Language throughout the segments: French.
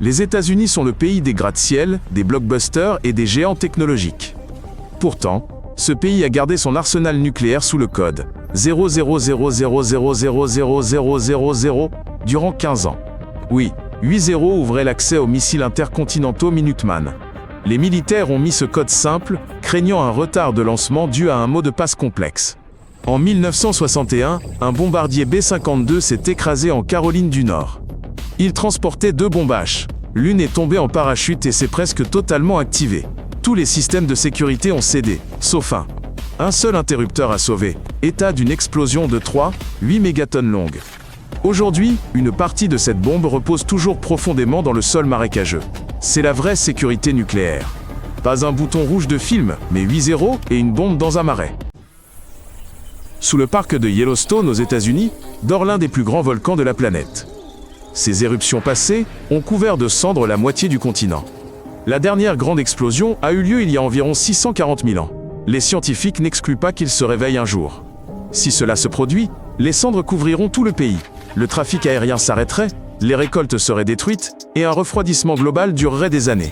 Les États-Unis sont le pays des gratte-ciel, des blockbusters et des géants technologiques. Pourtant, ce pays a gardé son arsenal nucléaire sous le code 0000000000 durant 15 ans. Oui, 8 zéros ouvraient l'accès aux missiles intercontinentaux Minuteman. Les militaires ont mis ce code simple, craignant un retard de lancement dû à un mot de passe complexe. En 1961, un bombardier B-52 s'est écrasé en Caroline du Nord. Il transportait 2 bombes H. L'une est tombée en parachute et s'est presque totalement activée. Tous les systèmes de sécurité ont cédé, sauf un. Un seul interrupteur a sauvé, état d'une explosion de 8 mégatonnes longue. Aujourd'hui, une partie de cette bombe repose toujours profondément dans le sol marécageux. C'est la vraie sécurité nucléaire. Pas un bouton rouge de film, mais 8 zéros et une bombe dans un marais. Sous le parc de Yellowstone aux États-Unis, dort l'un des plus grands volcans de la planète. Ces éruptions passées ont couvert de cendres la moitié du continent. La dernière grande explosion a eu lieu il y a environ 640 000 ans. Les scientifiques n'excluent pas qu'il se réveille un jour. Si cela se produit, les cendres couvriront tout le pays. Le trafic aérien s'arrêterait, les récoltes seraient détruites, et un refroidissement global durerait des années.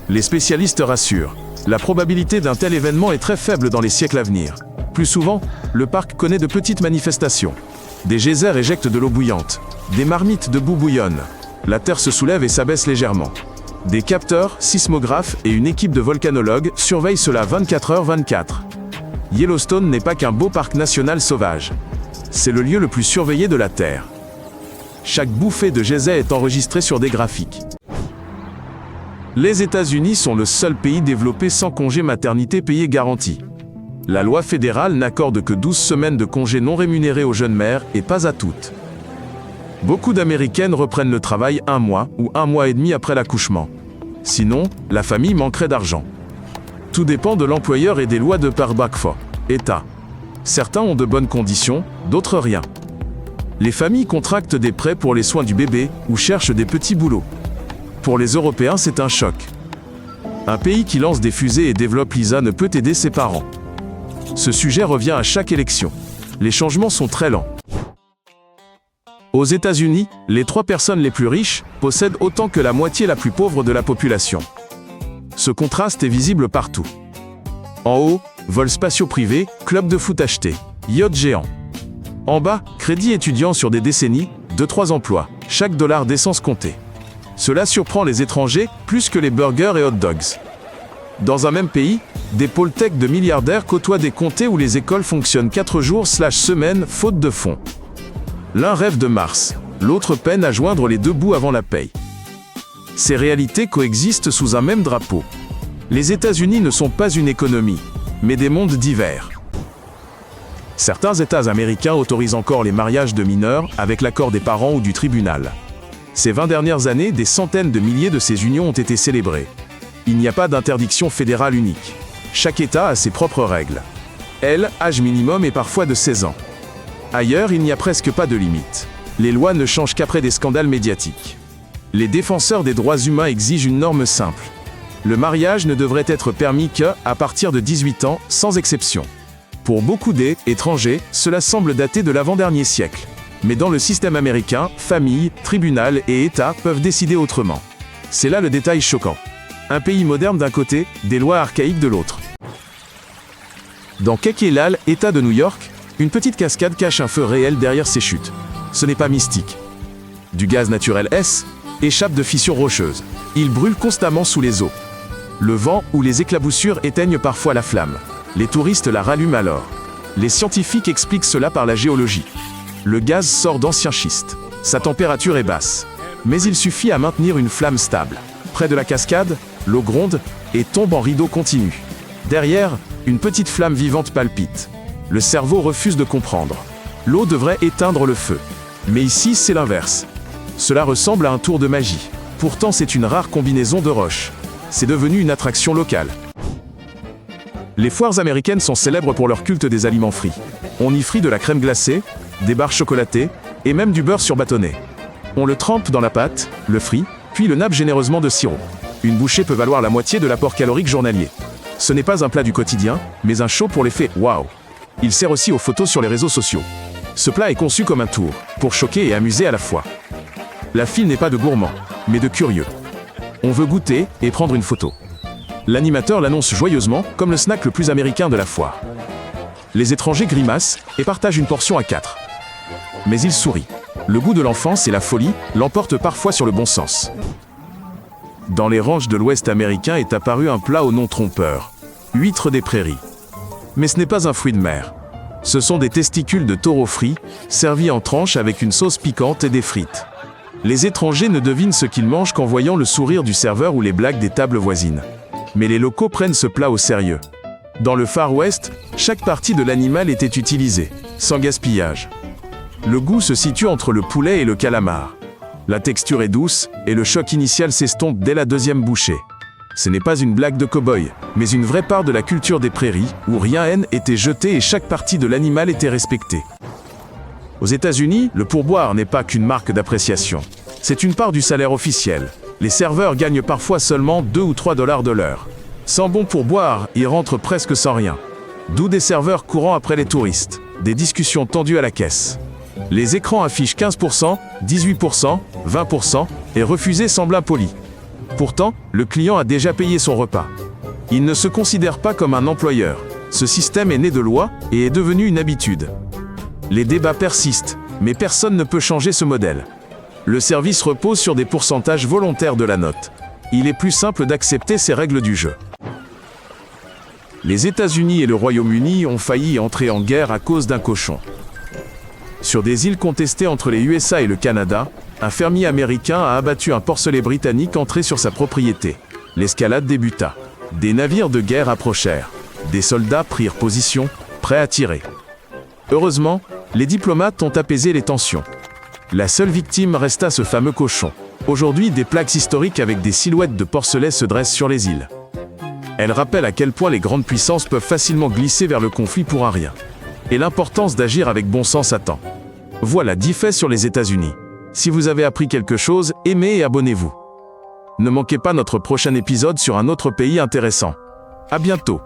Les spécialistes rassurent, la probabilité d'un tel événement est très faible dans les siècles à venir. Plus souvent, le parc connaît de petites manifestations. Des geysers éjectent de l'eau bouillante. Des marmites de boue bouillonnent. La terre se soulève et s'abaisse légèrement. Des capteurs, sismographes et une équipe de volcanologues surveillent cela 24h/24. Yellowstone n'est pas qu'un beau parc national sauvage. C'est le lieu le plus surveillé de la Terre. Chaque bouffée de geyser est enregistrée sur des graphiques. Les États-Unis sont le seul pays développé sans congé maternité payé garanti. La loi fédérale n'accorde que 12 semaines de congés non rémunérés aux jeunes mères et pas à toutes. Beaucoup d'Américaines reprennent le travail 1 mois ou 1 mois et demi après l'accouchement. Sinon, la famille manquerait d'argent. Tout dépend de l'employeur et des lois de par Bakfo, État. Certains ont de bonnes conditions, d'autres rien. Les familles contractent des prêts pour les soins du bébé ou cherchent des petits boulots. Pour les Européens, c'est un choc. Un pays qui lance des fusées et développe l'ISA ne peut aider ses parents. Ce sujet revient à chaque élection. Les changements sont très lents. Aux États-Unis, les 3 personnes les plus riches possèdent autant que la moitié la plus pauvre de la population. Ce contraste est visible partout. En haut, vols spatiaux privés, club de foot acheté, yacht géant. En bas, crédit étudiant sur des décennies, 2-3 emplois, chaque dollar d'essence compté. Cela surprend les étrangers plus que les burgers et hot dogs. Dans un même pays, des pôles tech de milliardaires côtoient des comtés où les écoles fonctionnent 4 jours/semaine faute de fonds. L'un rêve de Mars, l'autre peine à joindre les 2 bouts avant la paye. Ces réalités coexistent sous un même drapeau. Les États-Unis ne sont pas une économie, mais des mondes divers. Certains États américains autorisent encore les mariages de mineurs avec l'accord des parents ou du tribunal. Ces 20 dernières années, des centaines de milliers de ces unions ont été célébrées. Il n'y a pas d'interdiction fédérale unique. Chaque État a ses propres règles. Âge minimum est parfois de 16 ans. Ailleurs, il n'y a presque pas de limite. Les lois ne changent qu'après des scandales médiatiques. Les défenseurs des droits humains exigent une norme simple. Le mariage ne devrait être permis qu'à partir de 18 ans, sans exception. Pour beaucoup d'étrangers, cela semble dater de l'avant-dernier siècle. Mais dans le système américain, famille, tribunal et État peuvent décider autrement. C'est là le détail choquant. Un pays moderne d'un côté, des lois archaïques de l'autre. Dans Kekelal, État de New York, une petite cascade cache un feu réel derrière ses chutes. Ce n'est pas mystique. Du gaz naturel échappe de fissures rocheuses. Il brûle constamment sous les eaux. Le vent ou les éclaboussures éteignent parfois la flamme. Les touristes la rallument alors. Les scientifiques expliquent cela par la géologie. Le gaz sort d'anciens schistes. Sa température est basse. Mais il suffit à maintenir une flamme stable. Près de la cascade, l'eau gronde et tombe en rideau continu. Derrière, une petite flamme vivante palpite. Le cerveau refuse de comprendre. L'eau devrait éteindre le feu. Mais ici, c'est l'inverse. Cela ressemble à un tour de magie. Pourtant, c'est une rare combinaison de roches. C'est devenu une attraction locale. Les foires américaines sont célèbres pour leur culte des aliments frits. On y frit de la crème glacée, des barres chocolatées et même du beurre surbâtonné. On le trempe dans la pâte, le frit, puis le nappe généreusement de sirop. Une bouchée peut valoir la moitié de l'apport calorique journalier. Ce n'est pas un plat du quotidien, mais un show pour l'effet « waouh ». Il sert aussi aux photos sur les réseaux sociaux. Ce plat est conçu comme un tour, pour choquer et amuser à la fois. La file n'est pas de gourmands, mais de curieux. On veut goûter et prendre une photo. L'animateur l'annonce joyeusement comme le snack le plus américain de la foire. Les étrangers grimacent et partagent une portion à 4. Mais ils sourient. Le goût de l'enfance et la folie l'emportent parfois sur le bon sens. Dans les ranchs de l'Ouest américain est apparu un plat au nom trompeur. Huîtres des prairies. Mais ce n'est pas un fruit de mer. Ce sont des testicules de taureau frits, servis en tranches avec une sauce piquante et des frites. Les étrangers ne devinent ce qu'ils mangent qu'en voyant le sourire du serveur ou les blagues des tables voisines. Mais les locaux prennent ce plat au sérieux. Dans le Far West, chaque partie de l'animal était utilisée, sans gaspillage. Le goût se situe entre le poulet et le calamar. La texture est douce, et le choc initial s'estompe dès la deuxième bouchée. Ce n'est pas une blague de cow-boy, mais une vraie part de la culture des prairies, où rien n'était jeté et chaque partie de l'animal était respectée. Aux États-Unis, le pourboire n'est pas qu'une marque d'appréciation. C'est une part du salaire officiel. Les serveurs gagnent parfois seulement 2 ou 3 $ de l'heure. Sans bon pourboire, ils rentrent presque sans rien. D'où des serveurs courant après les touristes, des discussions tendues à la caisse. Les écrans affichent 15%, 18%, 20% et refuser semble impoli. Pourtant, le client a déjà payé son repas. Il ne se considère pas comme un employeur. Ce système est né de loi et est devenu une habitude. Les débats persistent, mais personne ne peut changer ce modèle. Le service repose sur des pourcentages volontaires de la note. Il est plus simple d'accepter ces règles du jeu. Les États-Unis et le Royaume-Uni ont failli entrer en guerre à cause d'un cochon. Sur des îles contestées entre les USA et le Canada, un fermier américain a abattu un porcelet britannique entré sur sa propriété. L'escalade débuta. Des navires de guerre approchèrent. Des soldats prirent position, prêts à tirer. Heureusement, les diplomates ont apaisé les tensions. La seule victime resta ce fameux cochon. Aujourd'hui, des plaques historiques avec des silhouettes de porcelets se dressent sur les îles. Elles rappellent à quel point les grandes puissances peuvent facilement glisser vers le conflit pour un rien. Et l'importance d'agir avec bon sens à temps. Voilà 10 faits sur les États-Unis. Si vous avez appris quelque chose, aimez et abonnez-vous. Ne manquez pas notre prochain épisode sur un autre pays intéressant. À bientôt.